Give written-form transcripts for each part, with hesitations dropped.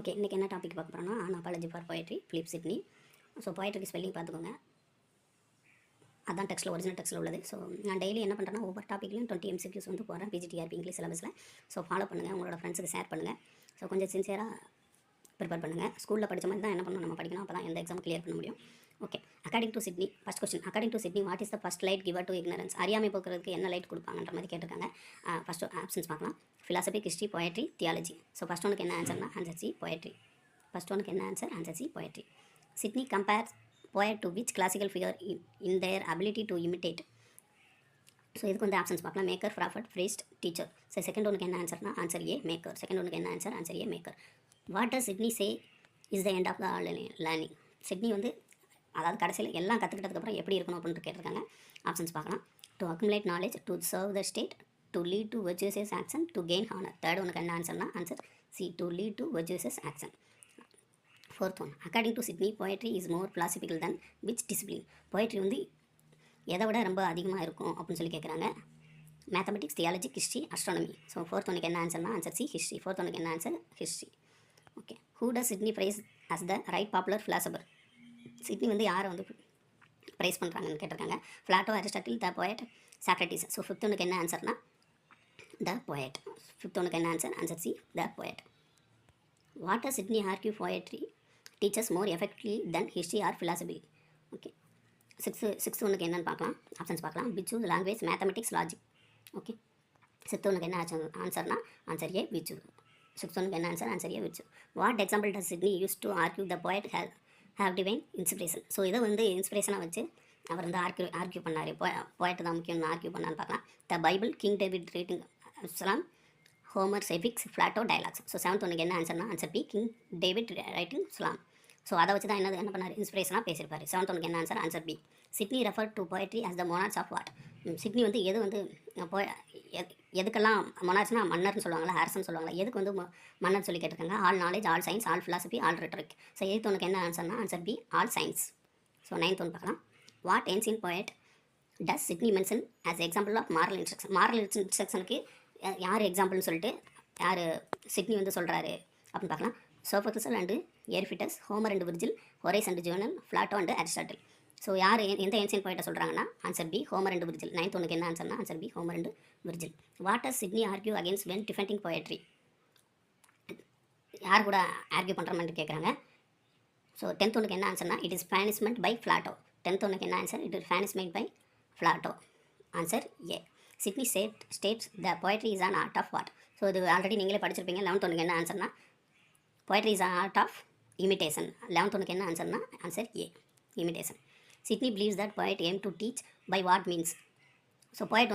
Okay, இன்றைக்கி என்ன topic பார்க்க போகிறோன்னா apology for poetry Philip Sidney. So போயட்ரிக்கு ஸ்பெல்லிங் பார்த்துக்கோங்க, அதான் டெக்ஸ்ட்டில் ஒரிஜினல் டெக்ஸ்ட்டில் உள்ளது. ஸோ நான் டெய்லி என்ன பண்ணுறேன்னா ஒவ்வொரு டாப்பிக்லையும் 20 MCQS வந்து போகிறேன் PGTRB இங்கிலீஷ் சிலபஸில். ஸோ ஃபாலோ பண்ணுங்கள், உங்களோட ஃப்ரெண்ட்ஸுக்கு ஷேர் பண்ணுங்கள். ஸோ கொஞ்சம் சின்சியராக ப்ரிப்பேர் பண்ணுங்கள். ஸ்கூலில் படித்த மாதிரி தான் என்ன பண்ணணும், நம்ம படிக்கணும், அப்போ தான் எந்த எக்ஸாம் கிளியர் பண்ண முடியும். Okay, according to Sidney first question. According to Sidney what is the first light giver to ignorance? அறியாமை போக்குறதுக்கு என்ன லைட் கொடுப்பாங்கன்ற மாதிரி கேட்டிருக்காங்க. ஃபஸ்ட்டு ஆப்ஷன்ஸ் பார்க்கலாம். Philosophy, history, poetry, theology. So first ஒனுக்கு என்ன ஆன்சர்னா ஆன்சர் சி போயட்ரி. ஃபஸ்ட் ஒனுக்கு என்ன answer answer C poetry. Sidney compares poet to which classical figure in their ability to imitate? So இதுக்கு வந்து ஆப்ஷன்ஸ் பார்க்கலாம். Maker, prophet, priest, teacher. So second ஒனுக்கு என்ன ஆன்சர்னா ஆன்சர் ஏ மேக்கர். செகண்ட் ஒனுக்கு என்ன answer answer A maker. What does Sidney say is the end of the learning? Sidney வந்து அதாவது கடைசியில் எல்லாம் கற்றுக்கிட்டதுக்கப்புறம் எப்படி இருக்கணும் அப்படின்ட்டு கேட்டிருக்காங்க. ஆப்ஷன்ஸ் பார்க்கலாம். To accumulate knowledge, to serve the state, to lead to virtuous action, to gain honour. Third ஒனுக்கு என்ன ஆன்சர்னா answer C to lead to virtuous action. Fourth one, according to Sidney poetry is more philosophical than which discipline? Poetry வந்து எதை விட ரொம்ப அதிகமாக இருக்கும் அப்படின்னு சொல்லி கேட்குறாங்க. Mathematics, theology, history, astronomy. So fourth ஒனுக்கு என்ன ஆன்சர்னா ஆன்சர் சி ஹிஸ்ட்ரி. ஃபோர்த் ஒனுக்கு என்ன answer history. Okay, who does Sidney praise as the right popular philosopher? Sidney வந்து யாரை வந்து ப்ரைஸ் பண்ணுறாங்கன்னு கேட்டிருக்காங்க. Plato, Aristotle, the poet, Socrates. So fifth ஒனுக்கு என்ன ஆன்சர்னா த போயட். ஃபிஃப்த் ஒனுக்கு என்ன answer answer C the poet. What does Sidney argue poetry teachers more effectively than history or philosophy? Okay, sixth ஒனுக்கு என்னென்னு பார்க்கலாம். ஆப்ஷன்ஸ் பார்க்கலாம். Which, language, mathematics, logic. Okay, sixth ஒனுக்கு என்ன ஆன்சர்னா ஆன்சர் ஏ விச்சு. சிக்ஸ்த் ஒனுக்கு என்ன answer answer A which. What example does Sidney use to argue the poet have divine inspiration? So இதை வந்து இன்ஸ்பிரேஷனாக வச்சு அவர் வந்து ஆர்கியூ பண்ணார். போயட்டு தான் முக்கியம்னு ஆர்கியூ பண்ணான்னு பார்க்கலாம். The Bible, King David writing psalms, Homer, epics, Plato, dialogues. So seventh ஒனுக்கு என்ன ஆன்சர்னா answer B King David writing psalms. So அதை வச்சு தான் என்ன பண்ணார், இன்ஸ்பிரேஷனாக பேசியிருப்பார். செவன்த் ஒனுக்கு என்ன answer answer B. Sidney refer to poetry as the monarch of what? Sidney வந்து எது வந்து எதுக்கெல்லாம் மொனார்ச்னா மன்னர்னு சொல்லுவாங்களா, ஹார்சன் சொல்லுவாங்களா, எதுக்கு வந்து மன்னர் சொல்லி கேட்டிருக்காங்க. All knowledge, all science, all philosophy, all rhetoric. So eighth ஒனுக்கு என்ன ஆன்சர்னா answer B all science. So ninth ஒன்று பார்க்கலாம். What ancient poet does Sidney mention as example of moral instruction? மாரல் இன்ஸ்ட்ரக்ஷனுக்கு யார் எக்ஸாம்பிள்னு சொல்லிட்டு யார் சிட்னி வந்து சொல்கிறாரு அப்படின்னு பார்க்கலாம். Sophocles and Euripides, Homer and Virgil, Horace and Juvenal, Plato and Aristotle. So யார் எந்த ஏன்சியன் போயிட்ட சொல்கிறாங்கன்னா answer B Homer and விர்ஜில். Ninth ஒனுக்கு என்ன ஆன்சர்னா answer B Homer and Virgil. What does Sidney argue against when defending poetry? யார் கூட argue பண்ணுற மாதிரி கேட்குறாங்க. ஸோ டென்த் ஒனுக்கு என்ன ஆன்சர்னா it is punishment by Plato. Tenth ஒனுக்கு என்ன answer it is punishment by Plato. Answer A. Sidney states the poetry is an art of what? So இது ஆல்ரெடி நீங்களே படிச்சிருப்பீங்க. 11th ஒனுக்கு என்ன ஆன்சர்னா poetry is an art of imitation. 11th ஒனுக்கு என்ன ஆன்சர்னா answer A imitation. Sidney believes that poet aim to teach by what means? So poet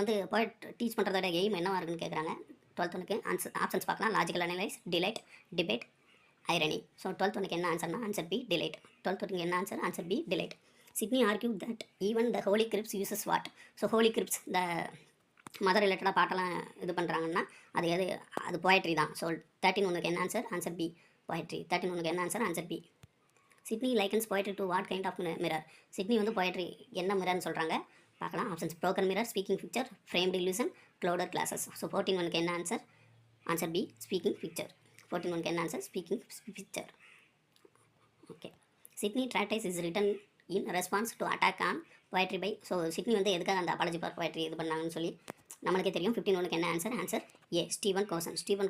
teach பண்ணுறதோட aim என்னவா இருக்குன்னு கேட்குறாங்க. 12th ஒனுக்கு ஆப்ஷன்ஸ் பார்க்கலாம். Logical analyse, delight, debate, irony. So 12th ஒனுக்கு என்ன ஆன்சர்னா ஆன்சர் பி டிலைட். 12th ஒனுக்கு என்ன answer answer B delight. Sidney argue that even the holy scriptures uses what? So holy scriptures the mother ரிலேட்டடாக பாட்டெல்லாம் இது பண்ணுறாங்கன்னா அது போயட்ரி தான். ஸோ 13 ஒனுக்கு என்ன ஆன்சர் ஆன்சர் பி போயட்ரி. 13 ஒனுக்கு என்ன answer answer B. Sidney likens poetry to what kind of mirror? Sidney வந்து போயட்ரி என்ன மிரர்னு சொல்கிறாங்க பார்க்கலாம். Options broken mirror, speaking picture, framed illusion, clouded glasses. So 14 ஒனுக்கு என்ன answer answer B speaking picture. 14 ஒனுக்கு என்ன answer speaking picture. Okay, Sidney treatise is written in response to attack on poetry by? So Sidney வந்து எதுக்காக அந்த apology for poetry இது பண்ணாங்கன்னு சொல்லி நம்மளுக்கே தெரியும். 15 ஒனுக்கு என்ன ஆன்சர் ஆன்சர் ஏ ஸ்டீவன்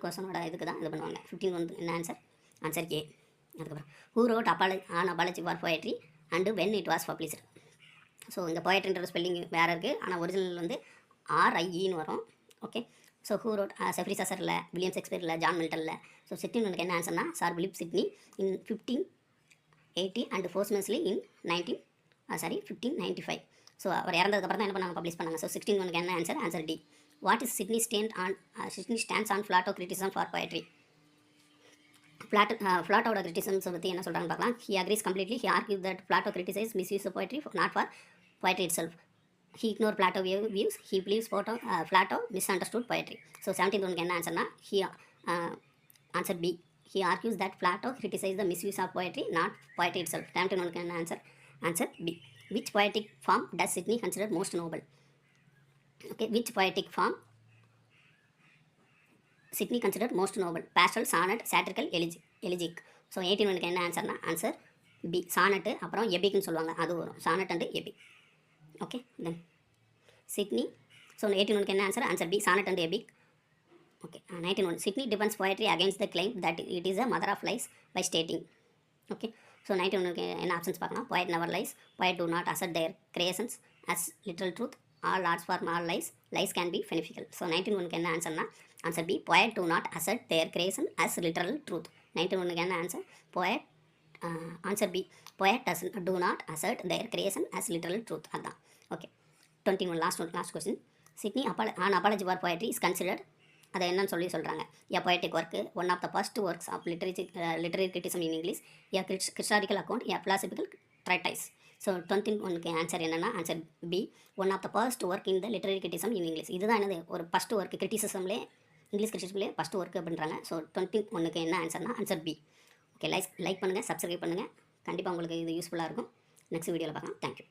கோசனோட இதுக்கு தான் இது பண்ணுவாங்க. 15 ஒனுக்கு என்ன ஆன்சர் ஆன்சர் ஏ. அதுக்கப்புறம் who wrote apology for poetry and when it was published? So இந்த போயட்ரின்ற ஸ்பெல்லிங் வேறு இருக்குது, ஆனால் ஒரிஜினல் வந்து RIEன்னு வரும். Okay, so who wrote Geoffrey Chaucer இல்லை, வில்லியம் ஷேக்ஸ்பியர் இல்லை, ஜான் மில்டன் இல்லை. ஸோ 16 ஒனுக்கு என்ன ஆன்சர்னா sir Philip Sidney in 1580 and posthumously in 1595. So அவர் இறந்ததுக்கப்புறம் தான் என்ன பண்ணாங்க பப்ளிஷ் பண்ணாங்க. ஸோ 16 ஒனுக்கு என்ன answer answer D. What is Sidney stands on Plato criticism for poetry? பிளாட்டோட கிரிட்டிசம்ஸ் பற்றி என்ன சொல்கிறான்னு பார்க்கலாம். He agrees completely. He argue that Plato criticise misuse poetry not for poetry itself. He ignored Plato views. He believes Plato misunderstood poetry. So 17th ஒனுக்கு என்ன ஆன்சர்னா he answer B. He argues that Plato criticized the misuse of poetry, not poetry itself. 17th ஒனுக்கு என்ன answer B. Which poetic form does Sydney consider most noble? Okay, which poetic form Sydney considered most noble? Pastoral, sonnet, satirical, elegy. Elegiac. So 81க்கு என்ன ஆன்சர்னா answer B சானட்டு அப்புறம் எபிக்னு சொல்லுவாங்க, அது வரும் sonnet and epic. Okay then Sidney. So 81க்கு என்ன answer answer B sonnet and epic. Okay 91 Sidney defends poetry against the claim that it is a mother of lies by stating. Okay so 91க்கு என்ன options பார்க்கலாம். poet never lies, poet do not assert their creations as literal truth, all arts form all lies, lies can be beneficial. So 91க்கு என்ன ஆன்சர்னா answer B poet do not assert their creation as literal truth. 91க்கு என்ன answer poet answer B poet do not assert their creation as literal truth. அதான் okay. 21 last question. Sydney an apology for poetry is considered, அதை என்னன்னு சொல்கிறாங்க. A poetic work, one of the first works of literary criticism in English, a historical account, a philosophical treatise. So 21க்கு answer என்னென்னா answer B one of the first work in the literary criticism in English. இதுதான் என்னது ஒரு first work கிரிட்டிசிசம்லே English கிரிட்டிசிசம்லே first work அப்படின்றாங்க. So 21க்கு என்ன ஆன்சர்னா ஆன்சர் பி. ஓகே லைக் பண்ணுங்கள், சப்ஸ்கிரைப் பண்ணுங்கள். கண்டிப்பாக உங்களுக்கு இது யூஸ்ஃபுல்லாக இருக்கும். நெக்ஸ்ட் வீடியோவில் பார்க்கலாம். தேங்க்யூ.